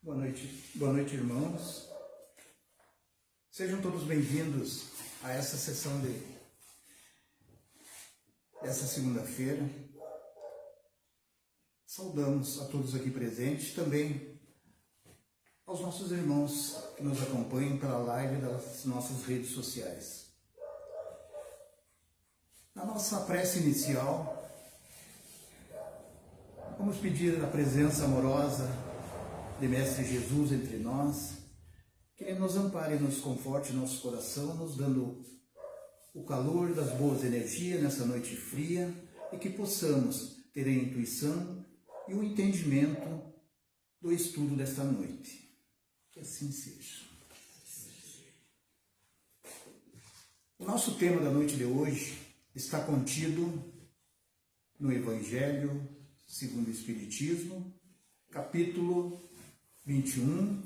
Boa noite, irmãos. Sejam todos bem-vindos a essa sessão dessa segunda-feira. Saudamos a todos aqui presentes, também aos nossos irmãos que nos acompanham pela live das nossas redes sociais. Na nossa prece inicial, vamos pedir a presença amorosa de Mestre Jesus entre nós, que Ele nos ampare e nos conforte nosso coração, nos dando o calor das boas energias nessa noite fria e que possamos ter a intuição e o entendimento do estudo desta noite. Que assim seja. O nosso tema da noite de hoje está contido no Evangelho segundo o Espiritismo, capítulo 21,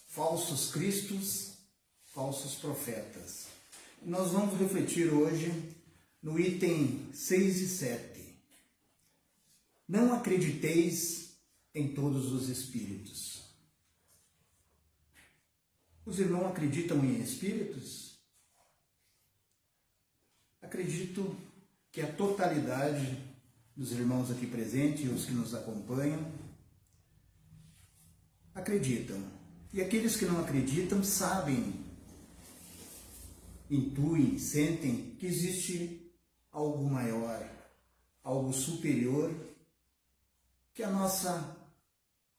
falsos cristos, falsos profetas. Nós vamos refletir hoje no item 6 e 7. Não acrediteis em todos os espíritos. Os irmãos acreditam em espíritos? Acredito que a totalidade dos irmãos aqui presentes e os que nos acompanham acreditam. E aqueles que não acreditam sabem, intuem, sentem que existe algo maior, algo superior, que a nossa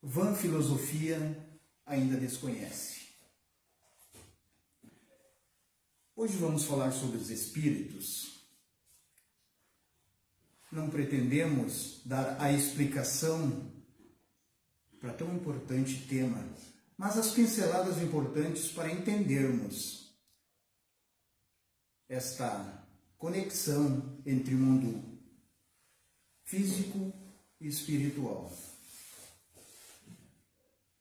vã filosofia ainda desconhece. Hoje vamos falar sobre os espíritos. Não pretendemos dar a explicação para tão importante tema, mas as pinceladas importantes para entendermos esta conexão entre o mundo físico e espiritual.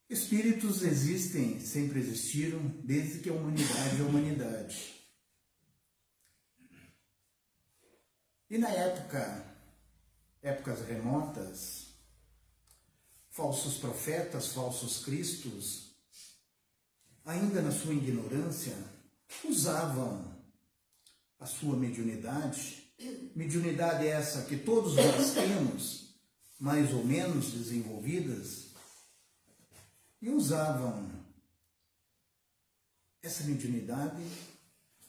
Espíritos existem, sempre existiram, desde que a humanidade é humanidade. E na épocas remotas, falsos profetas, falsos cristos, ainda na sua ignorância, usavam a sua mediunidade essa que todos nós temos, mais ou menos desenvolvidas, e usavam essa mediunidade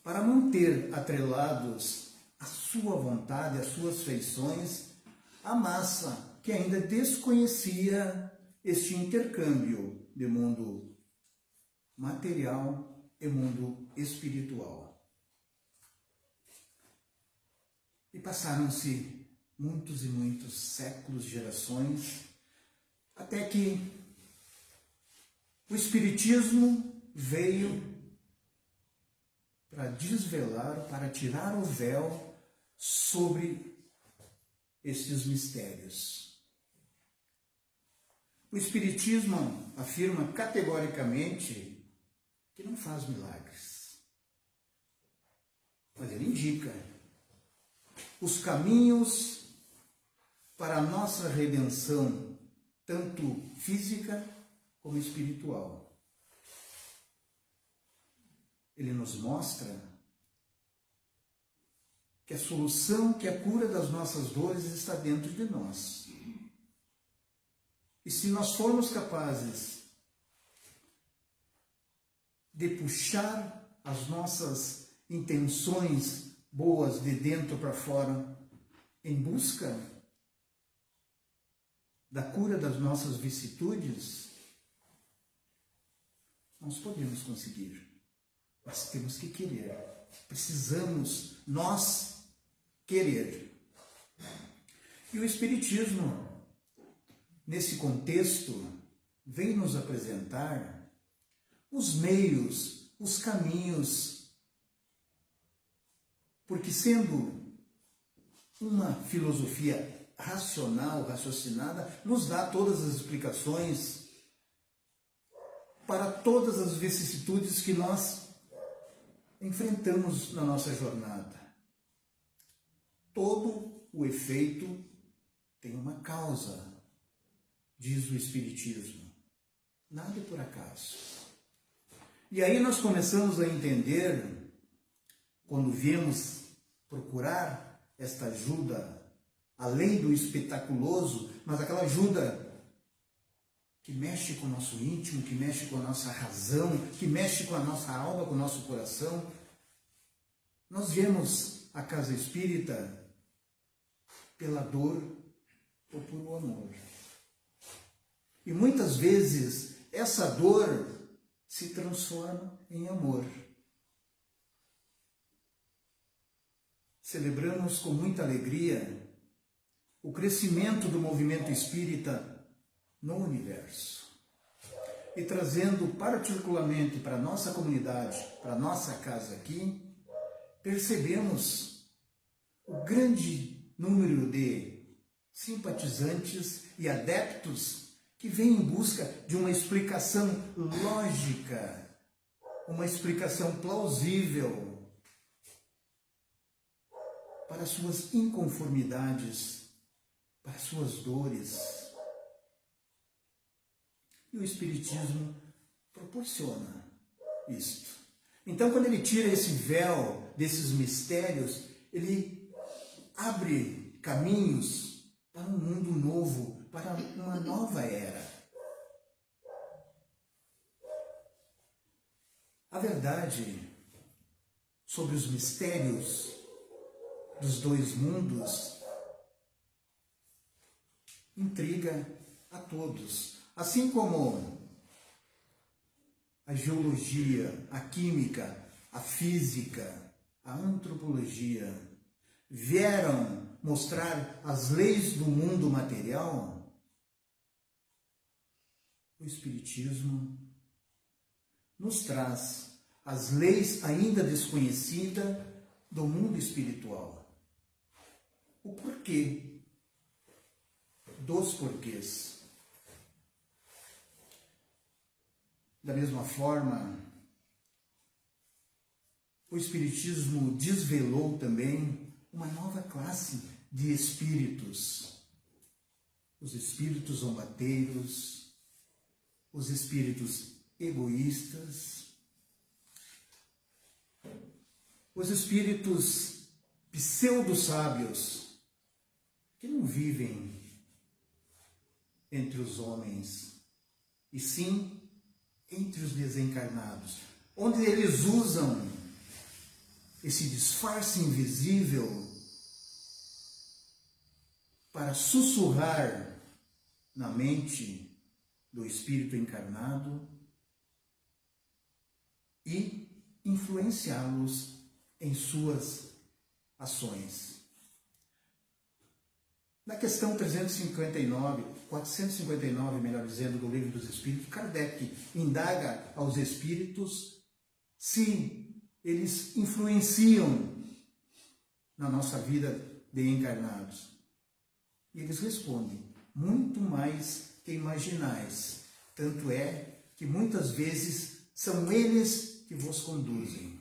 para manter atrelados à sua vontade, às suas feições, a massa que ainda desconhecia este intercâmbio de mundo material e mundo espiritual. E passaram-se muitos e muitos séculos, gerações, até que o Espiritismo veio para desvelar, para tirar o véu sobre estes mistérios. O Espiritismo afirma categoricamente que não faz milagres, mas ele indica os caminhos para a nossa redenção, tanto física como espiritual. Ele nos mostra que a solução, que a cura das nossas dores está dentro de nós. E se nós formos capazes de puxar as nossas intenções boas de dentro para fora, em busca da cura das nossas vicissitudes, nós podemos conseguir. Mas temos que querer. Precisamos nós querer. E o Espiritismo, nesse contexto, vem nos apresentar os meios, os caminhos, porque sendo uma filosofia racional, raciocinada, nos dá todas as explicações para todas as vicissitudes que nós enfrentamos na nossa jornada. Todo o efeito tem uma causa, diz o Espiritismo. Nada é por acaso. E aí nós começamos a entender, quando viemos procurar esta ajuda, além do espetaculoso, mas aquela ajuda que mexe com o nosso íntimo, que mexe com a nossa razão, que mexe com a nossa alma, com o nosso coração. Nós viemos à casa espírita pela dor ou por amor. E muitas vezes essa dor se transforma em amor. Celebramos com muita alegria o crescimento do movimento espírita no universo. E trazendo particularmente para a nossa comunidade, para a nossa casa aqui, percebemos o grande número de simpatizantes e adeptos que vêm em busca de uma explicação lógica, uma explicação plausível para suas inconformidades, para suas dores. E o Espiritismo proporciona isto. Então, quando ele tira esse véu desses mistérios, ele abre caminhos para um mundo novo, para uma nova era. A verdade sobre os mistérios dos dois mundos intriga a todos. Assim como a geologia, a química, a física, a antropologia vieram mostrar as leis do mundo material, o Espiritismo nos traz as leis ainda desconhecidas do mundo espiritual. O porquê dos porquês. Da mesma forma, o Espiritismo desvelou também uma nova classe de espíritos. Os espíritos zombateiros, os espíritos egoístas, os espíritos pseudo-sábios, que não vivem entre os homens, e sim entre os desencarnados, onde eles usam esse disfarce invisível para sussurrar na mente do espírito encarnado e influenciá-los em suas ações. Na questão 459, melhor dizendo, do Livro dos Espíritos, Kardec indaga aos espíritos se eles influenciam na nossa vida de encarnados. E eles respondem, muito mais que imaginais. Tanto é que muitas vezes são eles que vos conduzem.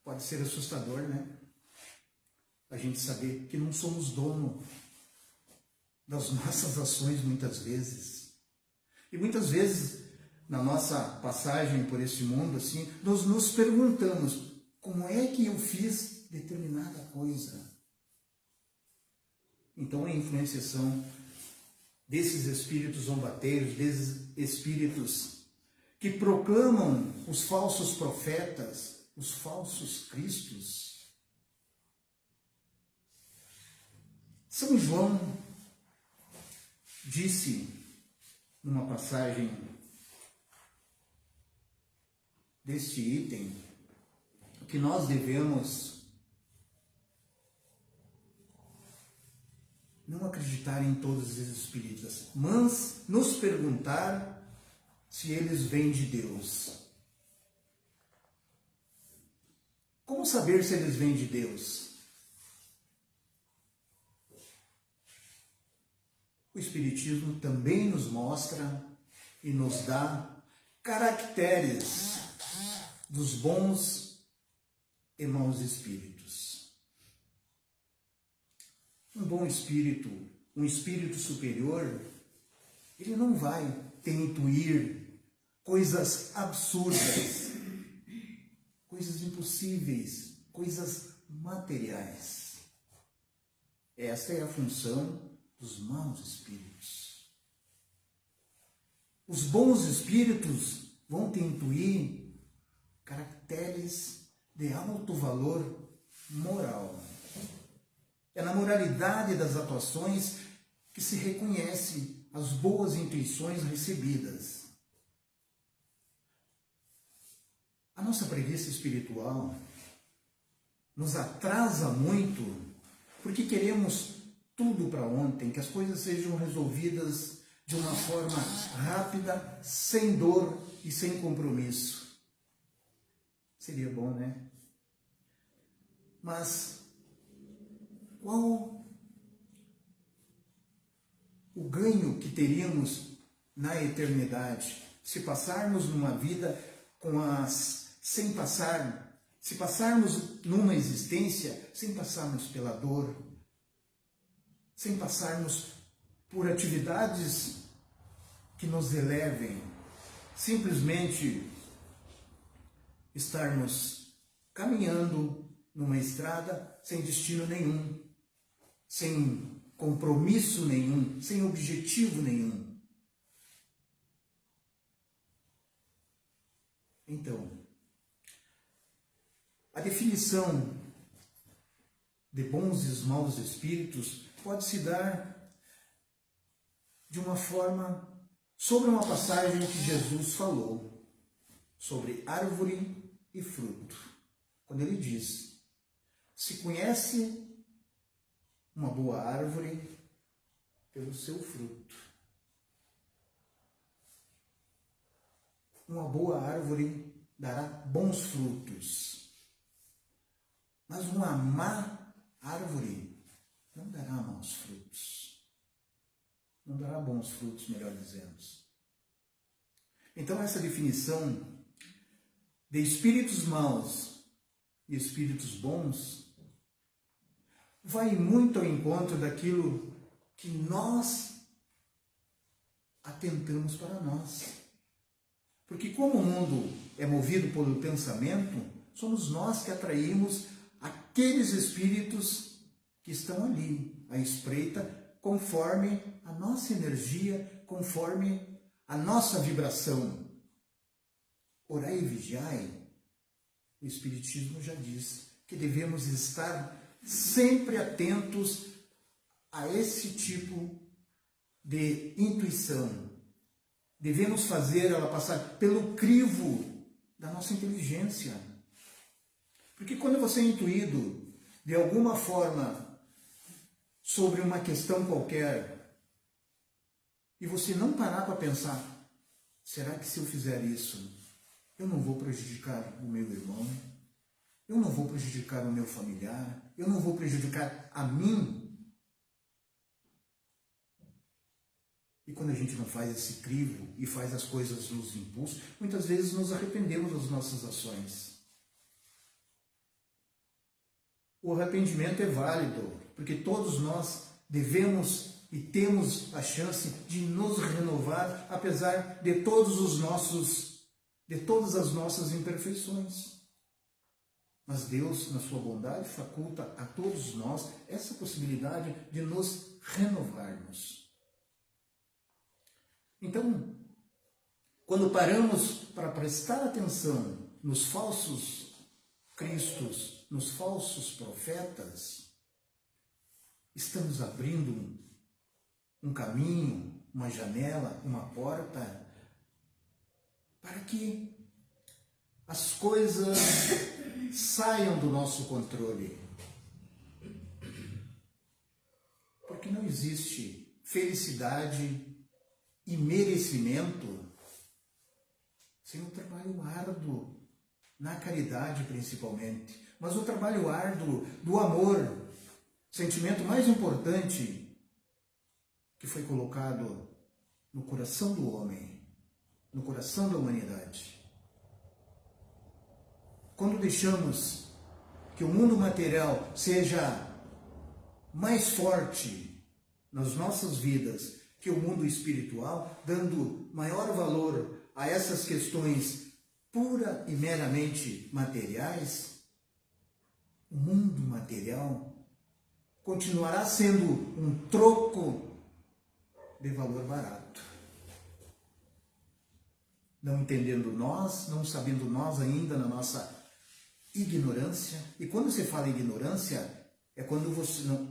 Pode ser assustador, né? A gente saber que não somos dono das nossas ações muitas vezes. E muitas vezes, na nossa passagem por esse mundo, assim, nós nos perguntamos, como é que eu fiz determinada coisa? Então, a influenciação desses espíritos zombateiros, desses espíritos que proclamam os falsos profetas, os falsos cristos. São João disse numa passagem deste item que nós devemos não acreditar em todos os espíritas, mas nos perguntar se eles vêm de Deus. Como saber se eles vêm de Deus? O Espiritismo também nos mostra e nos dá caracteres dos bons e maus espíritos. Um bom espírito, um espírito superior, Ele não vai te intuir coisas absurdas, coisas impossíveis, coisas materiais. Esta é a função dos maus espíritos. Os bons espíritos vão te intuir caracteres de alto valor moral. É na moralidade das atuações que se reconhece as boas intuições recebidas. A nossa preguiça espiritual nos atrasa muito porque queremos tudo para ontem, que as coisas sejam resolvidas de uma forma rápida, sem dor e sem compromisso. Seria bom, né? Mas qual o ganho que teríamos na eternidade se passarmos numa vida se passarmos numa existência sem passarmos pela dor, sem passarmos por atividades que nos elevem, simplesmente estarmos caminhando numa estrada sem destino nenhum, sem compromisso nenhum, sem objetivo nenhum. Então, a definição de bons e maus espíritos pode se dar de uma forma sobre uma passagem que Jesus falou sobre árvore e fruto. Quando ele diz: se conhece uma boa árvore pelo seu fruto. Uma boa árvore dará bons frutos. Mas uma má árvore não dará maus frutos. Não dará bons frutos, melhor dizendo. Então essa definição de espíritos maus e espíritos bons vai muito ao encontro daquilo que nós atentamos para nós. Porque como o mundo é movido pelo pensamento, somos nós que atraímos aqueles espíritos que estão ali, à espreita, conforme a nossa energia, conforme a nossa vibração. Orai e vigiai, o Espiritismo já diz que devemos estar sempre atentos a esse tipo de intuição. Devemos fazer ela passar pelo crivo da nossa inteligência. Porque quando você é intuído de alguma forma sobre uma questão qualquer e você não parar para pensar, será que se eu fizer isso, eu não vou prejudicar o meu irmão? Eu não vou prejudicar o meu familiar? Eu não vou prejudicar a mim? E quando a gente não faz esse crivo e faz as coisas nos impulsos, muitas vezes nos arrependemos das nossas ações. O arrependimento é válido, porque todos nós devemos e temos a chance de nos renovar, apesar de todas as nossas imperfeições. Mas Deus, na sua bondade, faculta a todos nós essa possibilidade de nos renovarmos. Então, quando paramos para prestar atenção nos falsos cristos, nos falsos profetas, estamos abrindo um caminho, uma janela, uma porta, para que as coisas saiam do nosso controle. Porque não existe felicidade e merecimento sem o trabalho árduo, na caridade principalmente, mas o trabalho árduo do amor, sentimento mais importante que foi colocado no coração do homem, no coração da humanidade. Quando deixamos que o mundo material seja mais forte nas nossas vidas que o mundo espiritual, dando maior valor a essas questões pura e meramente materiais, o mundo material continuará sendo um troco de valor barato. Não entendendo nós, não sabendo nós ainda na nossa ignorância. E quando se fala ignorância, é quando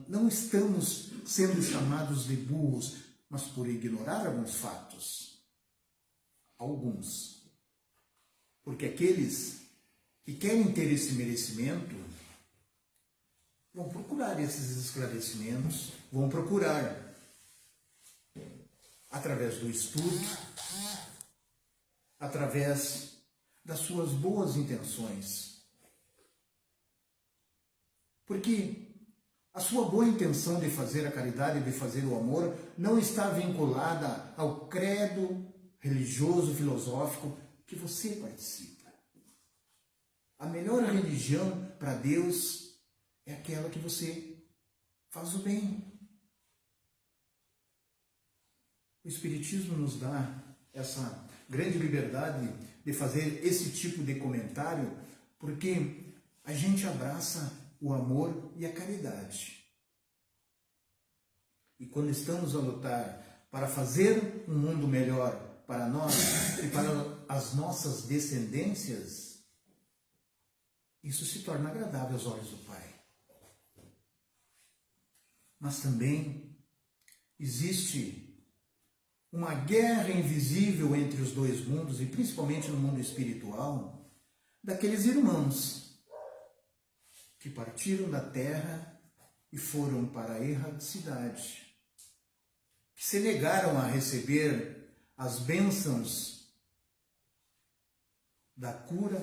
não estamos sendo chamados de burros, mas por ignorar alguns fatos. Alguns. Porque aqueles que querem ter esse merecimento vão procurar esses esclarecimentos, vão procurar através do estudo, através das suas boas intenções. Porque a sua boa intenção de fazer a caridade, de fazer o amor, não está vinculada ao credo religioso, filosófico que você participa. A melhor religião para Deus é aquela que você faz o bem. O Espiritismo nos dá essa grande liberdade de fazer esse tipo de comentário, porque a gente abraça o amor e a caridade. E quando estamos a lutar para fazer um mundo melhor para nós e para as nossas descendências, isso se torna agradável aos olhos do Pai. Mas também existe uma guerra invisível entre os dois mundos, e principalmente no mundo espiritual, daqueles irmãos que partiram da terra e foram para a erradicidade, que se negaram a receber as bênçãos da cura,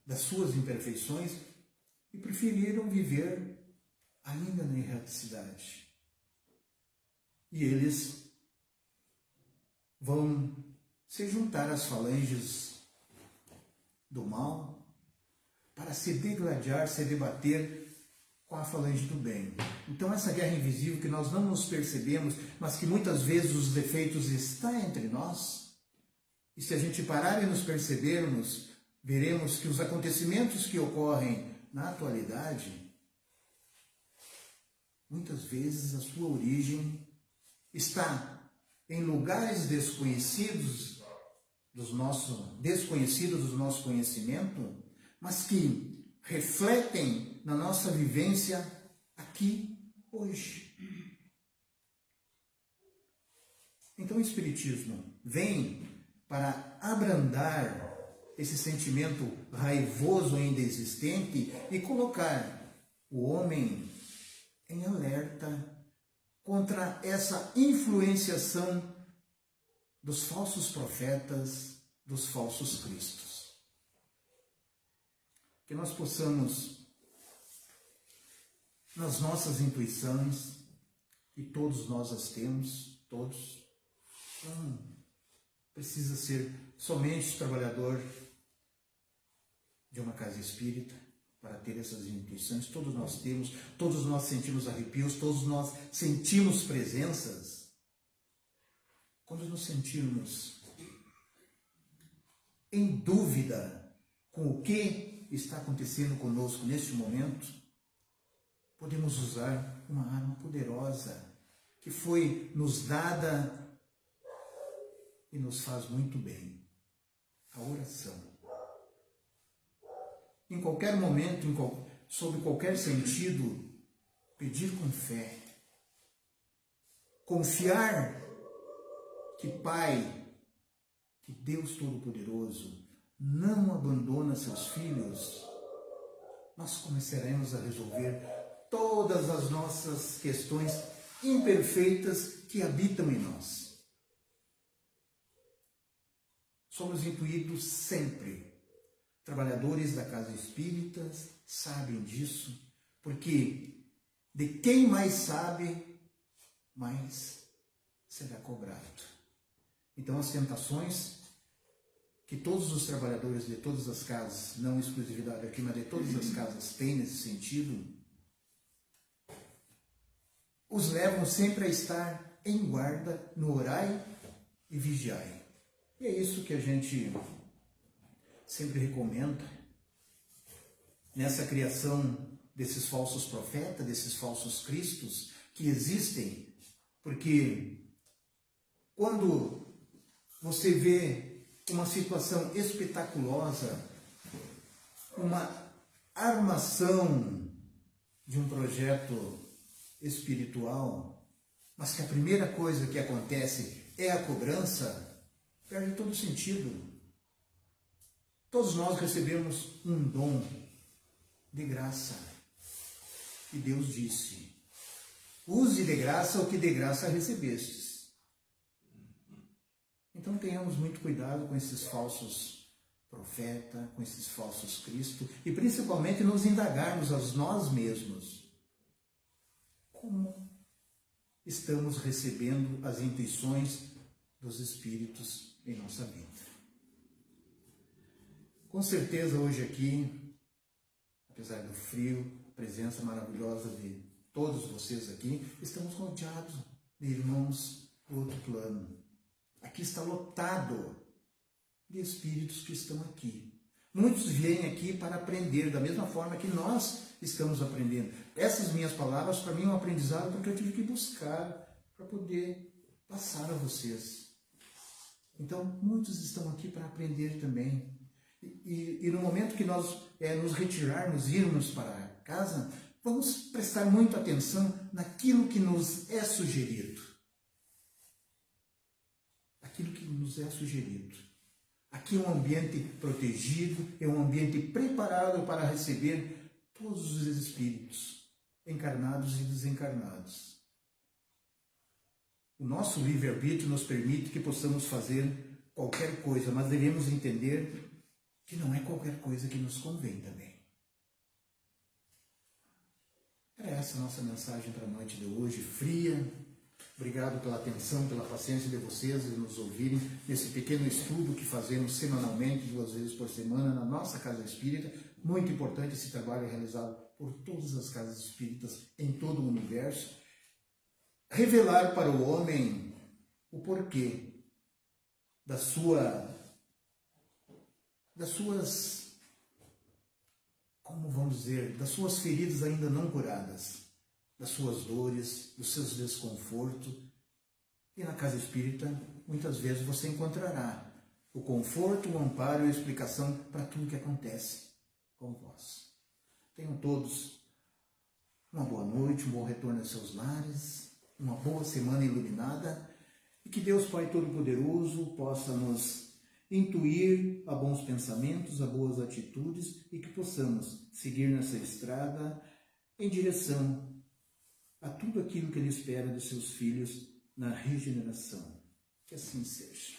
das suas imperfeições, e preferiram viver ainda na erradicidade. E eles vão se juntar às falanges do mal para se degladiar, se debater com a falange do bem. Então essa guerra invisível que nós não nos percebemos, mas que muitas vezes os defeitos estão entre nós, e se a gente parar e nos percebermos, veremos que os acontecimentos que ocorrem na atualidade, muitas vezes a sua origem está em lugares desconhecidos do nosso conhecimento, mas que refletem na nossa vivência aqui, hoje. Então o Espiritismo vem para abrandar esse sentimento raivoso ainda existente e colocar o homem em alerta contra essa influenciação dos falsos profetas, dos falsos cristos. Que nós possamos, nas nossas intuições, e todos nós as temos, todos, não precisa ser somente trabalhador de uma casa espírita para ter essas intuições. Todos nós temos, todos nós sentimos arrepios, todos nós sentimos presenças. Quando nos sentirmos em dúvida com o que está acontecendo conosco neste momento, podemos usar uma arma poderosa que foi nos dada e nos faz muito bem: a oração. Em qualquer momento, sob qualquer sentido, pedir com fé, confiar que Pai, que Deus Todo-Poderoso não abandona seus filhos, nós começaremos a resolver todas as nossas questões imperfeitas que habitam em nós. Somos intuídos sempre. Trabalhadores da casa espírita sabem disso, porque de quem mais sabe, mais será cobrado. Então as tentações que todos os trabalhadores de todas as casas, não exclusividade aqui, mas de todas as casas têm nesse sentido, os levam sempre a estar em guarda, no orai e vigiai. E é isso que a gente sempre recomenda nessa criação desses falsos profetas, desses falsos cristos que existem, porque quando você vê uma situação espetaculosa, uma armação de um projeto espiritual, mas que a primeira coisa que acontece é a cobrança, perde todo sentido. Todos nós recebemos um dom de graça. E Deus disse: use de graça o que de graça recebestes. Então tenhamos muito cuidado com esses falsos profetas, com esses falsos Cristo, e principalmente nos indagarmos a nós mesmos. Como estamos recebendo as intuições dos Espíritos em nossa vida? Com certeza hoje aqui, apesar do frio, a presença maravilhosa de todos vocês aqui, estamos rodeados de irmãos do outro plano. Aqui está lotado de espíritos que estão aqui. Muitos vêm aqui para aprender, da mesma forma que nós estamos aprendendo. Essas minhas palavras, para mim, é um aprendizado, porque eu tive que buscar para poder passar a vocês. Então, muitos estão aqui para aprender também. E no momento que nós nos retirarmos, irmos para casa, vamos prestar muita atenção naquilo que nos é sugerido. Aquilo que nos é sugerido. Aqui é um ambiente protegido, é um ambiente preparado para receber todos os espíritos, encarnados e desencarnados. O nosso livre-arbítrio nos permite que possamos fazer qualquer coisa, mas devemos entender que não é qualquer coisa que nos convém também. Era essa a nossa mensagem para a noite de hoje, fria. Obrigado pela atenção, pela paciência de vocês de nos ouvirem nesse pequeno estudo que fazemos semanalmente, 2 vezes por semana, na nossa Casa Espírita. Muito importante esse trabalho realizado por todas as casas espíritas em todo o universo. Revelar para o homem o porquê das suas, como vamos dizer, das suas feridas ainda não curadas, das suas dores, dos seus desconfortos. E na Casa Espírita, muitas vezes você encontrará o conforto, o amparo e a explicação para tudo que acontece com vós. Tenham todos uma boa noite, um bom retorno aos seus lares, uma boa semana iluminada, e que Deus Pai Todo-Poderoso possa nos intuir a bons pensamentos, a boas atitudes, e que possamos seguir nessa estrada em direção a tudo aquilo que Ele espera dos seus filhos na regeneração. Que assim seja.